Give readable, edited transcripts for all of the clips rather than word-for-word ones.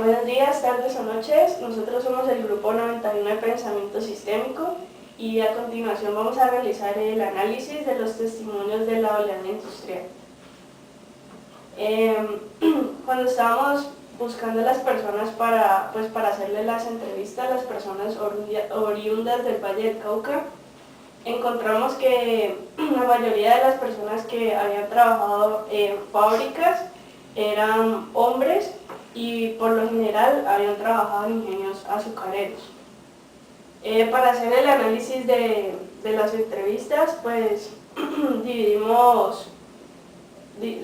Buenos días, tardes o noches. Nosotros somos el grupo 91 de Pensamiento Sistémico y a continuación vamos a realizar el análisis de los testimonios de la oleada industrial. Cuando estábamos buscando las personas para hacerle las entrevistas a las personas oriundas del Valle del Cauca, encontramos que la mayoría de las personas que habían trabajado en fábricas eran hombres y por lo general habían trabajado en ingenios azucareros. Para hacer el análisis de las entrevistas, pues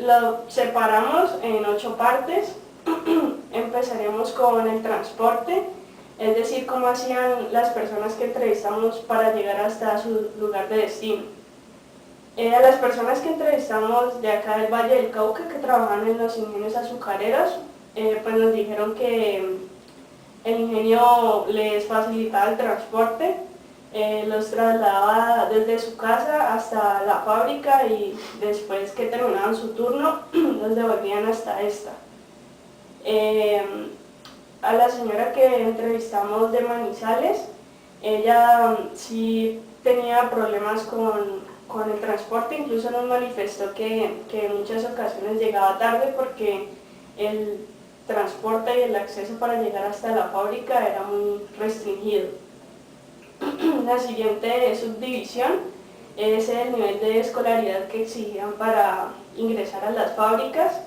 lo separamos en 8 partes. Empezaremos con el transporte, es decir, cómo hacían las personas que entrevistamos para llegar hasta su lugar de destino. A las personas que entrevistamos de acá del Valle del Cauca, que trabajan en los ingenios azucareros, pues nos dijeron que el ingenio les facilitaba el transporte, los trasladaba desde su casa hasta la fábrica y después que terminaban su turno, los devolvían hasta esta. A la señora que entrevistamos de Manizales, ella sí tenía problemas con el transporte, incluso nos manifestó que en muchas ocasiones llegaba tarde porque el transporte y el acceso para llegar hasta la fábrica era muy restringido. La siguiente subdivisión es el nivel de escolaridad que exigían para ingresar a las fábricas.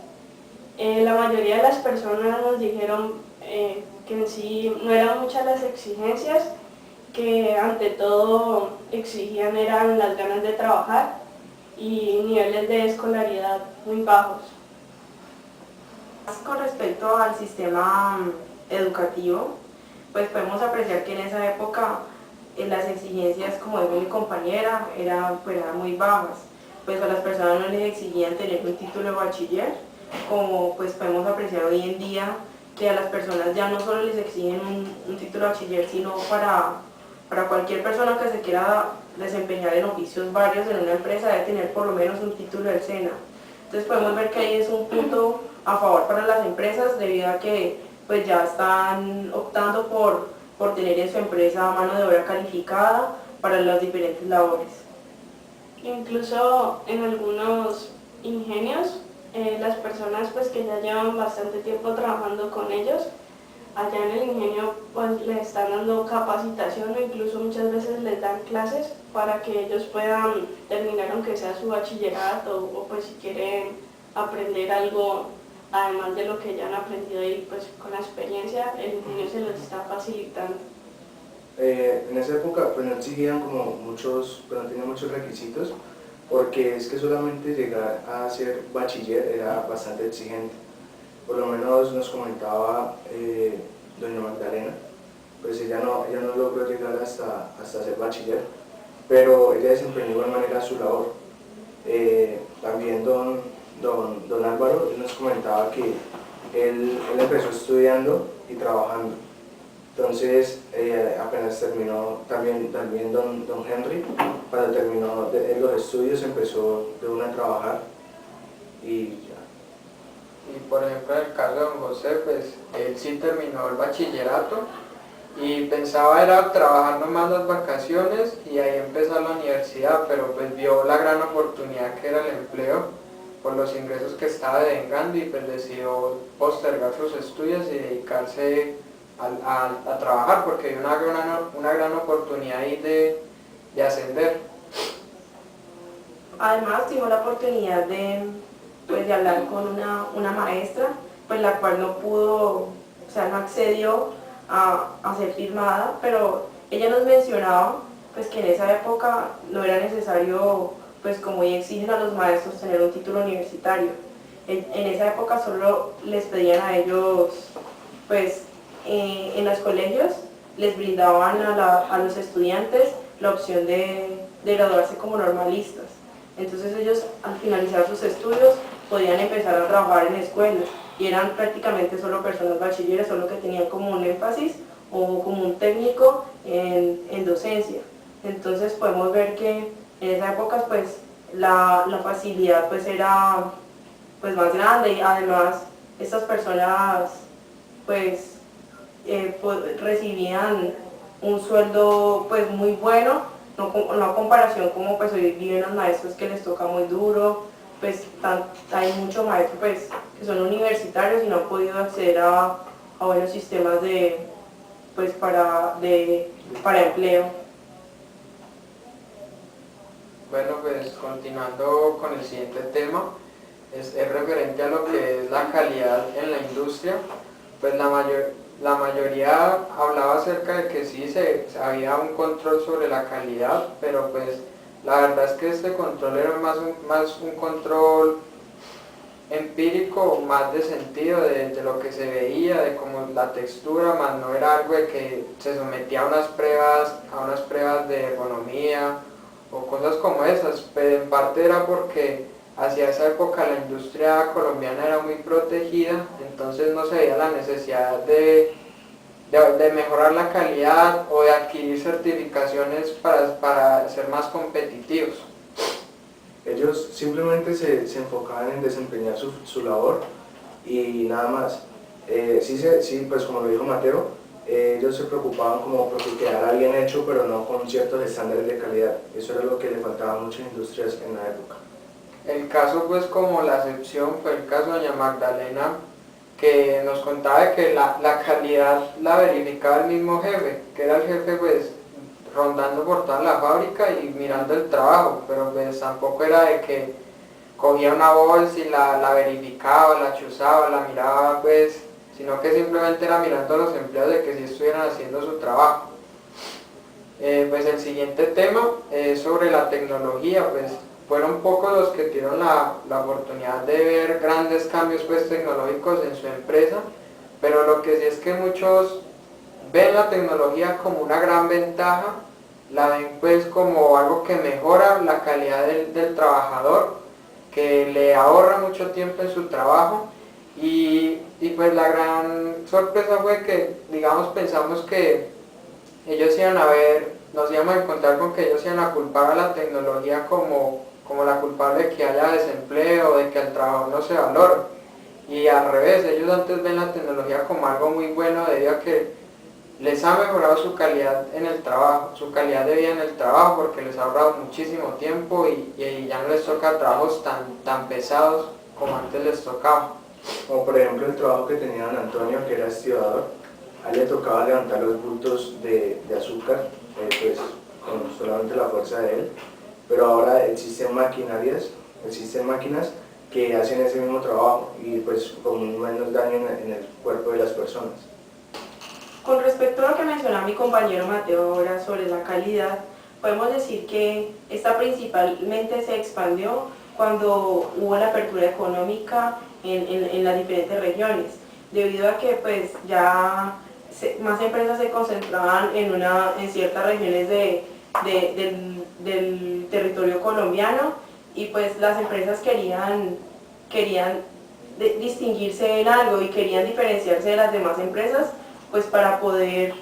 La mayoría de las personas nos dijeron que en sí no eran muchas las exigencias, que ante todo exigían eran las ganas de trabajar y niveles de escolaridad muy bajos. Con respecto al sistema educativo, pues podemos apreciar que en esa época las exigencias, como dijo mi compañera, eran muy bajas. Pues a las personas no les exigían tener un título de bachiller, como pues podemos apreciar hoy en día que a las personas ya no solo les exigen un título de bachiller, sino para cualquier persona que se quiera desempeñar en oficios varios en una empresa debe tener por lo menos un título del SENA. Entonces podemos ver que ahí es un punto a favor para las empresas debido a que pues ya están optando por tener en su empresa mano de obra calificada para las diferentes labores. Incluso en algunos ingenios, las personas pues que ya llevan bastante tiempo trabajando con ellos, allá en el ingenio pues les están dando capacitación o incluso muchas veces les dan clases para que ellos puedan terminar aunque sea su bachillerato o pues si quieren aprender algo además de lo que ya han aprendido ahí, pues con la experiencia el ingenio se los está facilitando. En esa época pues no exigían como muchos, pues no tenían muchos requisitos, porque es que solamente llegar a ser bachiller era bastante exigente. Por lo menos nos comentaba doña Magdalena, pues ella no logró llegar hasta ser bachiller, pero ella desempeñó de igual manera su labor. También don Álvaro nos comentaba que él empezó estudiando y trabajando. Entonces, apenas terminó también don Henry, cuando terminó los estudios empezó de una a trabajar y ya. Y por ejemplo en el caso de don José, pues él sí terminó el bachillerato y pensaba era trabajar nomás las vacaciones y ahí empezar la universidad, pero pues vio la gran oportunidad que era el empleo por los ingresos que estaba devengando y pues decidió postergar sus estudios y dedicarse a trabajar porque vio una gran oportunidad ahí de ascender. Además tuvimos la oportunidad de hablar con una maestra, pues la cual no pudo, o sea, no accedió a ser firmada, pero ella nos mencionaba pues que en esa época no era necesario, pues como hoy exigen a los maestros, tener un título universitario. En esa época solo les pedían a ellos, pues en los colegios les brindaban a los estudiantes la opción de graduarse como normalistas. Entonces ellos al finalizar sus estudios podían empezar a trabajar en escuelas y eran prácticamente solo personas bachilleres, solo que tenían como un énfasis o como un técnico en docencia. Entonces podemos ver que en esa época pues la facilidad pues era pues más grande y además estas personas pues recibían un sueldo pues muy bueno, no a comparación como pues hoy viven los maestros que les toca muy duro, pues hay muchos maestros pues que son universitarios y no han podido acceder a buenos sistemas pues para empleo. Bueno, pues continuando con el siguiente tema, es referente a lo que es la calidad en la industria. Pues la mayoría hablaba acerca de que sí había un control sobre la calidad, pero pues la verdad es que este control era más un control empírico, más de sentido de lo que se veía, de como la textura, más no era algo de que se sometía a unas pruebas de ergonomía o cosas como esas, pero en parte era porque hacia esa época la industria colombiana era muy protegida, entonces no se veía la necesidad de mejorar la calidad o de adquirir certificaciones para ser más competitivos. Ellos simplemente se enfocaban en desempeñar su labor y nada más. Sí, pues como lo dijo Mateo, ellos se preocupaban como porque quedara bien hecho, pero no con ciertos estándares de calidad. Eso era lo que le faltaba a muchas industrias en la época. El caso, pues como la excepción, fue el caso de doña Magdalena, que nos contaba de que la calidad la verificaba el mismo jefe, que era el jefe pues rondando por toda la fábrica y mirando el trabajo, pero pues tampoco era de que cogía una bolsa y la verificaba, la chuzaba, la miraba pues, sino que simplemente era mirando a los empleados de que sí estuvieran haciendo su trabajo. Pues el siguiente tema es sobre la tecnología, pues fueron pocos los que tuvieron la oportunidad de ver grandes cambios pues tecnológicos en su empresa, pero lo que sí es que muchos ven la tecnología como una gran ventaja, la ven pues como algo que mejora la calidad del trabajador, que le ahorra mucho tiempo en su trabajo y pues la gran sorpresa fue que, digamos, pensamos que ellos nos íbamos a encontrar con que ellos iban a culpar a la tecnología como la culpable de que haya desempleo, de que el trabajo no se valora. Y al revés, ellos antes ven la tecnología como algo muy bueno debido a que les ha mejorado su calidad en el trabajo, su calidad de vida en el trabajo, porque les ha ahorrado muchísimo tiempo y ya no les toca trabajos tan pesados como antes les tocaba. Como por ejemplo el trabajo que tenía don Antonio, que era estibador, a él le tocaba levantar los bultos de azúcar, pues con solamente la fuerza de él, pero ahora existen máquinas que hacen ese mismo trabajo y pues con menos daño en el cuerpo de las personas. Con respecto a lo que mencionaba mi compañero Mateo ahora sobre la calidad, podemos decir que esta principalmente se expandió cuando hubo la apertura económica en las diferentes regiones, debido a que pues ya más empresas se concentraban en ciertas regiones del territorio colombiano y pues las empresas querían distinguirse en algo y querían diferenciarse de las demás empresas pues para poder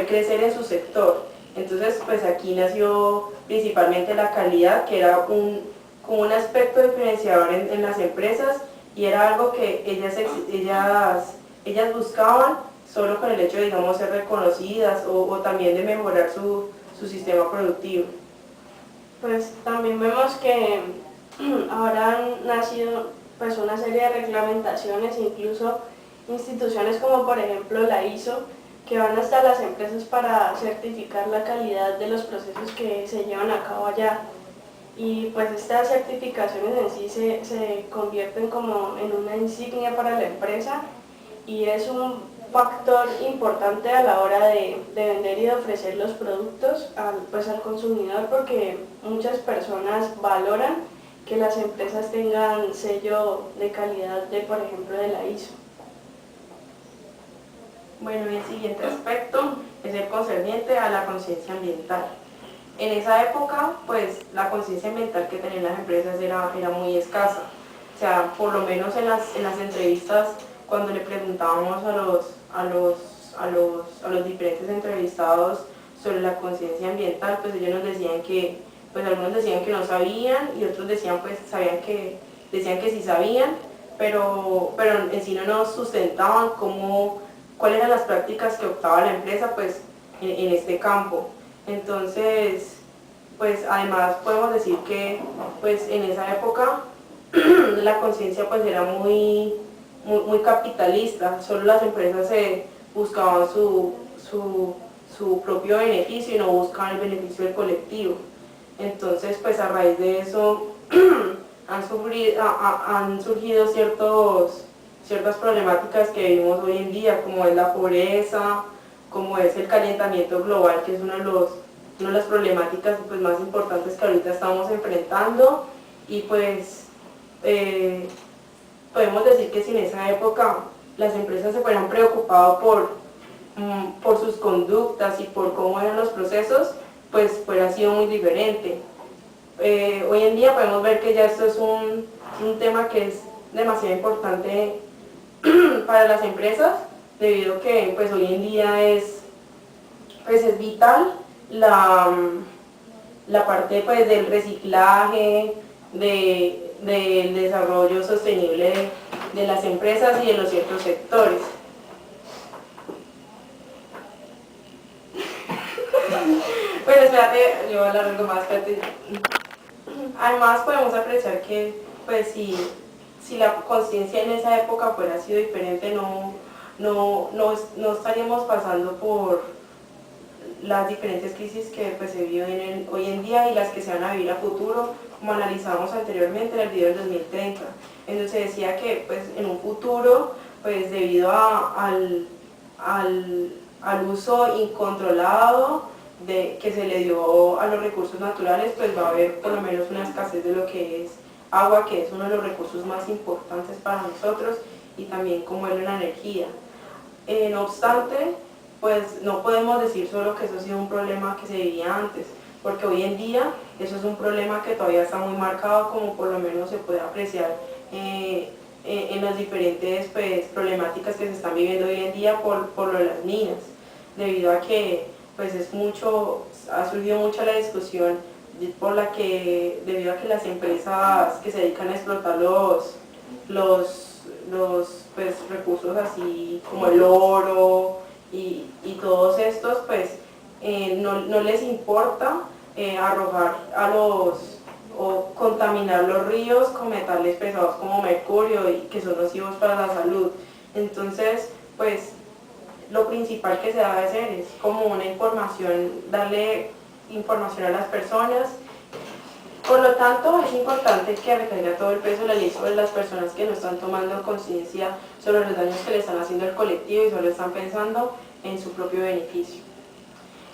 crecer en su sector. Entonces pues aquí nació principalmente la calidad, que era como un aspecto diferenciador en las empresas y era algo que ellas buscaban solo con el hecho de, digamos, ser reconocidas o también de mejorar su sistema productivo. Pues también vemos que ahora han nacido pues una serie de reglamentaciones, incluso instituciones como por ejemplo la ISO, que van hasta las empresas para certificar la calidad de los procesos que se llevan a cabo allá. Y pues estas certificaciones en sí se convierten como en una insignia para la empresa y es un factor importante a la hora de vender y de ofrecer los productos al consumidor, porque muchas personas valoran que las empresas tengan sello de calidad por ejemplo, de la ISO. Bueno, y el siguiente aspecto es el concerniente a la conciencia ambiental. En esa época, pues la conciencia ambiental que tenían las empresas era muy escasa. O sea, por lo menos en las entrevistas, cuando le preguntábamos a los diferentes entrevistados sobre la conciencia ambiental, pues ellos nos decían que, pues algunos decían que no sabían y otros decían que sí sabían, pero en sí no nos sustentaban cuáles eran las prácticas que optaba la empresa pues en este campo. Entonces, pues además podemos decir que pues en esa época la conciencia pues era muy capitalista, solo las empresas buscaban su propio beneficio y no buscaban el beneficio del colectivo. Entonces pues a raíz de eso han surgido ciertas problemáticas que vivimos hoy en día, como es la pobreza, como es el calentamiento global, que es una de las problemáticas pues, más importantes que ahorita estamos enfrentando. Y pues podemos decir que si en esa época las empresas se fueran preocupado por sus conductas y por cómo eran los procesos, pues fuera sido muy diferente. Hoy en día podemos ver que ya esto es un tema que es demasiado importante para las empresas, debido a que pues, hoy en día es vital la parte pues, del reciclaje, del desarrollo sostenible de las empresas y de los ciertos sectores. Bueno, espérate, yo hablar algo más, espérate. Además podemos apreciar que pues si la conciencia en esa época fuera sido diferente, no estaríamos pasando por las diferentes crisis que pues, se viven hoy en día y las que se van a vivir a futuro, como analizamos anteriormente en el video del 2030, en donde se decía que pues, en un futuro, pues debido al uso incontrolado que se le dio a los recursos naturales, pues va a haber por lo menos una escasez de lo que es agua, que es uno de los recursos más importantes para nosotros, y también como es la energía. No obstante, pues no podemos decir solo que eso ha sido un problema que se vivía antes, porque hoy en día eso es un problema que todavía está muy marcado, como por lo menos se puede apreciar en las diferentes pues, problemáticas que se están viviendo hoy en día por lo de las minas, debido a que pues ha surgido mucho la discusión debido a que las empresas que se dedican a explotar los pues, recursos así como el oro y todos estos, pues no les importa arrojar o contaminar los ríos con metales pesados como mercurio y que son nocivos para la salud. Entonces, pues lo principal que se debe hacer es como una información, darle información a las personas. Por lo tanto, es importante que recaiga todo el peso de la ley sobre las personas que no están tomando conciencia sobre los daños que le están haciendo al colectivo y solo están pensando en su propio beneficio.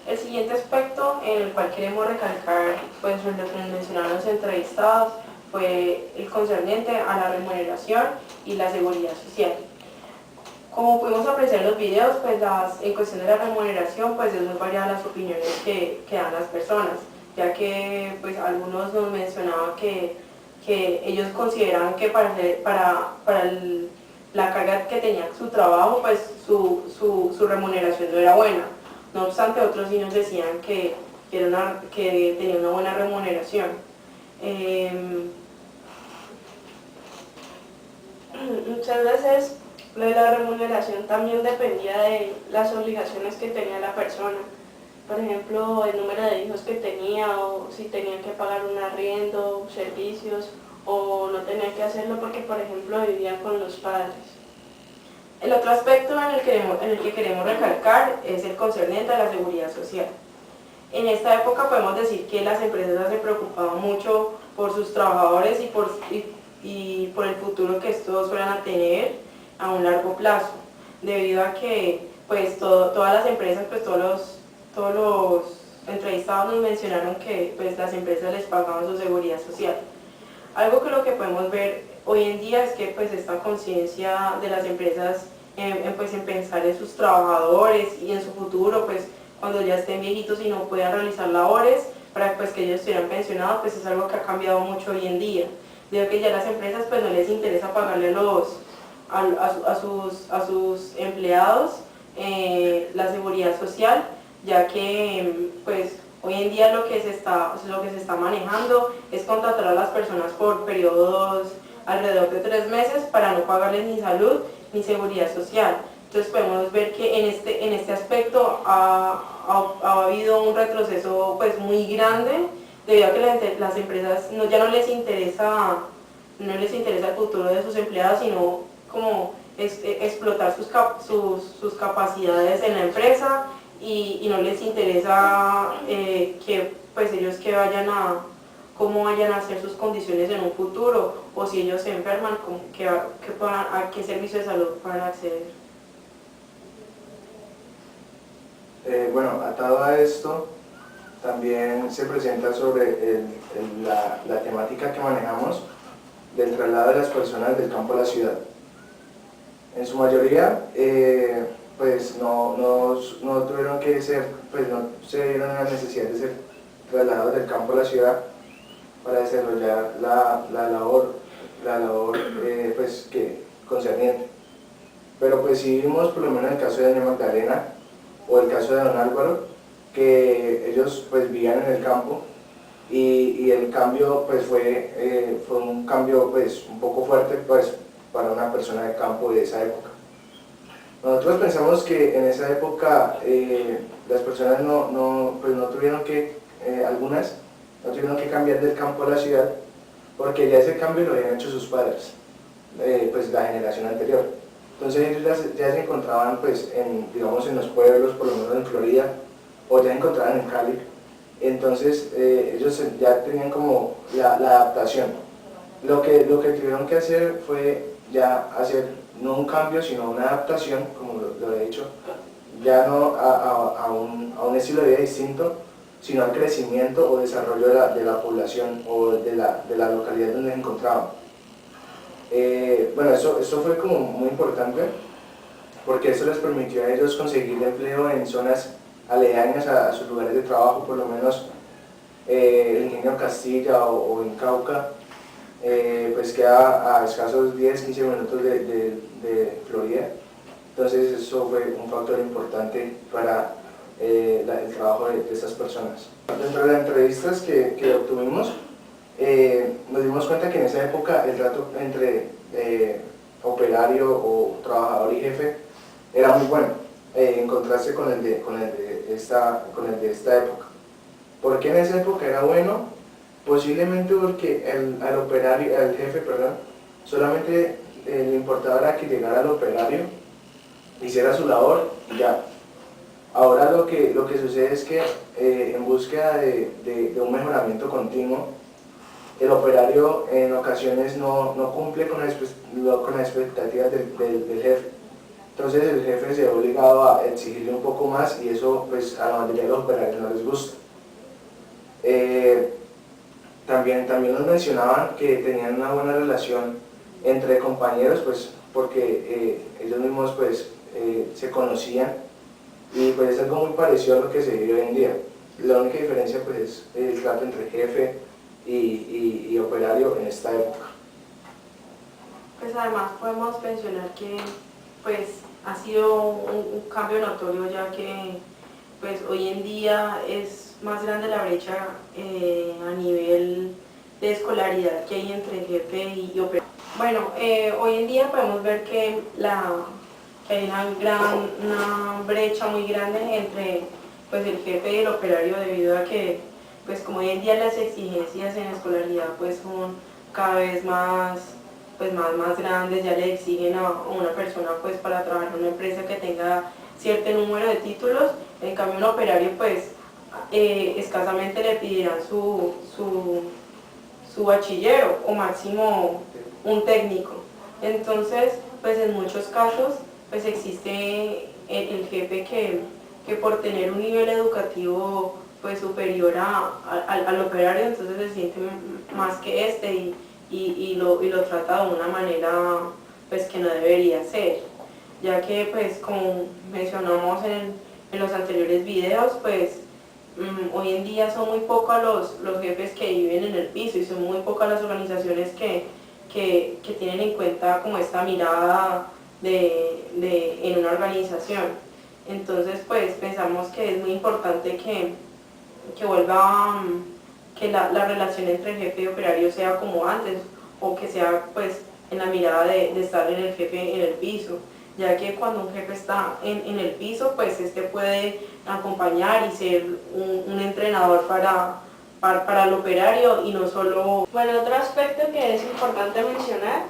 El siguiente aspecto en el cual queremos recalcar, pues lo que mencionaron los entrevistados, fue el concerniente a la remuneración y la seguridad social. Como pudimos apreciar en los videos, pues en cuestión de la remuneración, pues es muy variada las opiniones que dan las personas, ya que pues algunos nos mencionaban que ellos consideraban que para la carga que tenía su trabajo, pues su remuneración no era buena. No obstante, otros sí nos decían que tenía una buena remuneración. Muchas veces lo de la remuneración también dependía de las obligaciones que tenía la persona. Por ejemplo, el número de hijos que tenía, o si tenía que pagar un arriendo, servicios, o no tenía que hacerlo porque, por ejemplo, vivía con los padres. El otro aspecto en el que queremos recalcar es el concerniente a la seguridad social. En esta época podemos decir que las empresas se preocupaban mucho por sus trabajadores y por el futuro que estos fueran a tener a un largo plazo, debido a que pues todas las empresas, pues todos los entrevistados nos mencionaron que pues, las empresas les pagaban su seguridad social. Algo que lo que podemos ver hoy en día es que pues esta conciencia de las empresas en pensar en sus trabajadores y en su futuro, pues cuando ya estén viejitos y no puedan realizar labores para pues, que ellos estuvieran pensionados, pues es algo que ha cambiado mucho hoy en día. Debido a que ya las empresas pues no les interesa pagarle a sus empleados la seguridad social, ya que pues hoy en día lo que se está manejando es contratar a las personas por periodos alrededor de 3 meses para no pagarles ni salud ni seguridad social. Entonces podemos ver que en este aspecto ha habido un retroceso pues muy grande, debido a que las empresas ya no les interesa el futuro de sus empleados, sino como explotar sus capacidades en la empresa, y no les interesa que pues ellos cómo vayan a hacer sus condiciones en un futuro, o si ellos se enferman, a qué servicio de salud puedan acceder. Bueno, atado a esto, también se presenta sobre la temática que manejamos del traslado de las personas del campo a la ciudad. En su mayoría, pues no tuvieron que ser, pues no se dieron la necesidad de ser trasladados del campo a la ciudad para desarrollar la labor pues que concerniente. Pero pues sí vimos, por lo menos en el caso de doña Magdalena o el caso de don Álvaro, que ellos pues vivían en el campo, y el cambio pues fue un cambio pues un poco fuerte pues para una persona de campo de esa época. Nosotros pensamos que en esa época las personas pues no tuvieron que, algunas no tuvieron que cambiar del campo a la ciudad, porque ya ese cambio lo habían hecho sus padres, pues la generación anterior. Entonces ellos ya se encontraban pues digamos en los pueblos, por lo menos en Florida, o ya se encontraban en Cali. Entonces ellos ya tenían como la adaptación. Lo que tuvieron que hacer fue ya hacer no un cambio, sino una adaptación, como lo he dicho, ya no a un estilo de vida distinto, sino al crecimiento o desarrollo de la población o de la localidad donde se encontraban. Bueno, eso fue como muy importante, porque eso les permitió a ellos conseguir empleo en zonas aledañas a sus lugares de trabajo, por lo menos el Ingenio Castilla o en Cauca, pues queda a escasos 10-15 minutos de Florida. Entonces eso fue un factor importante para el trabajo de estas personas. Dentro de las entrevistas que obtuvimos, nos dimos cuenta que en esa época el trato entre operario o trabajador y jefe era muy bueno, en contraste con el de esta época. ¿Por qué en esa época era bueno? Posiblemente porque al jefe, solamente le importaba era que llegara al operario, hiciera su labor y ya. Ahora lo que sucede es que en búsqueda de un mejoramiento continuo, el operario en ocasiones no cumple con las expectativas del jefe. Entonces el jefe se ve obligado a exigirle un poco más, y eso pues a la mayoría de los operarios no les gusta. También nos mencionaban que tenían una buena relación entre compañeros, pues porque ellos mismos pues se conocían, y pues es algo muy parecido a lo que se vive hoy en día. La única diferencia pues es el trato entre jefe y operario en esta época. Pues además podemos mencionar que pues ha sido un cambio notorio, ya que pues hoy en día es más grande la brecha a nivel de escolaridad que hay entre jefe y operario. Bueno, hoy en día podemos ver que hay una brecha muy grande entre pues el jefe y el operario, debido a que pues como hoy en día las exigencias en la escolaridad pues son cada vez más grandes. Ya le exigen a una persona pues para trabajar en una empresa que tenga cierto número de títulos. En cambio un operario pues escasamente le pedirán su bachillero o máximo un técnico. Entonces pues en muchos casos pues existe el jefe que por tener un nivel educativo pues superior al operario, entonces se siente más que este y lo trata de una manera pues que no debería ser, ya que pues como mencionamos en los anteriores videos, pues hoy en día son muy pocos los jefes que viven en el piso, y son muy pocas las organizaciones que tienen en cuenta como esta mirada en una organización. Entonces pues pensamos que es muy importante que vuelva, que la relación entre jefe y operario sea como antes, o que sea pues en la mirada de estar en el jefe en el piso, ya que cuando un jefe está en el piso, pues este puede acompañar y ser un entrenador para el operario y no solo... Bueno, otro aspecto que es importante mencionar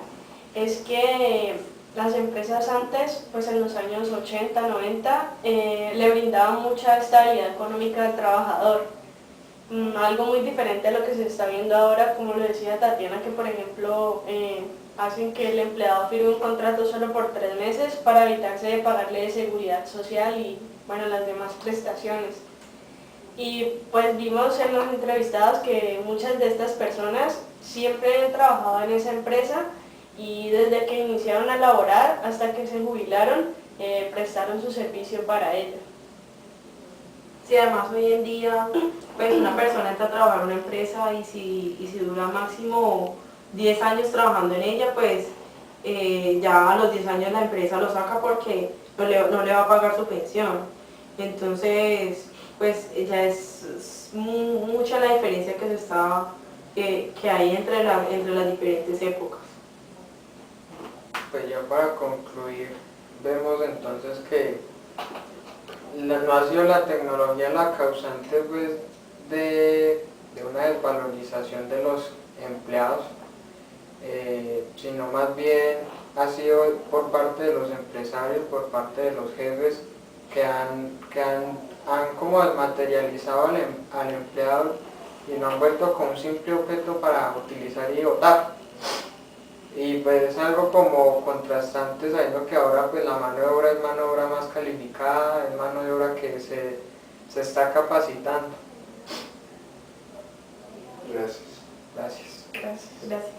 es que las empresas antes, pues en los años 80, 90, le brindaban mucha estabilidad económica al trabajador. Algo muy diferente a lo que se está viendo ahora, como lo decía Tatiana, que por ejemplo hacen que el empleado firme un contrato solo por 3 meses para evitarse de pagarle seguridad social y bueno, las demás prestaciones. Y pues vimos en los entrevistados que muchas de estas personas siempre han trabajado en esa empresa y desde que iniciaron a laborar hasta que se jubilaron, prestaron su servicio para ella. Sí, además hoy en día, pues una persona entra a trabajar en una empresa y si dura máximo 10 años trabajando en ella, pues ya a los 10 años la empresa lo saca porque no le va a pagar su pensión. Entonces, pues ya es mucha la diferencia que hay entre las diferentes épocas. Pues ya para concluir, vemos entonces que no ha sido la tecnología la causante pues, de una desvalorización de los empleados, sino más bien ha sido por parte de los empresarios, por parte de los jefes que han como desmaterializado al empleado y lo han vuelto como un simple objeto para utilizar y votar. Y pues es algo como contrastante sabiendo que ahora pues la mano de obra es mano de obra más calificada, es mano de obra que se está capacitando. Gracias. Gracias. Gracias.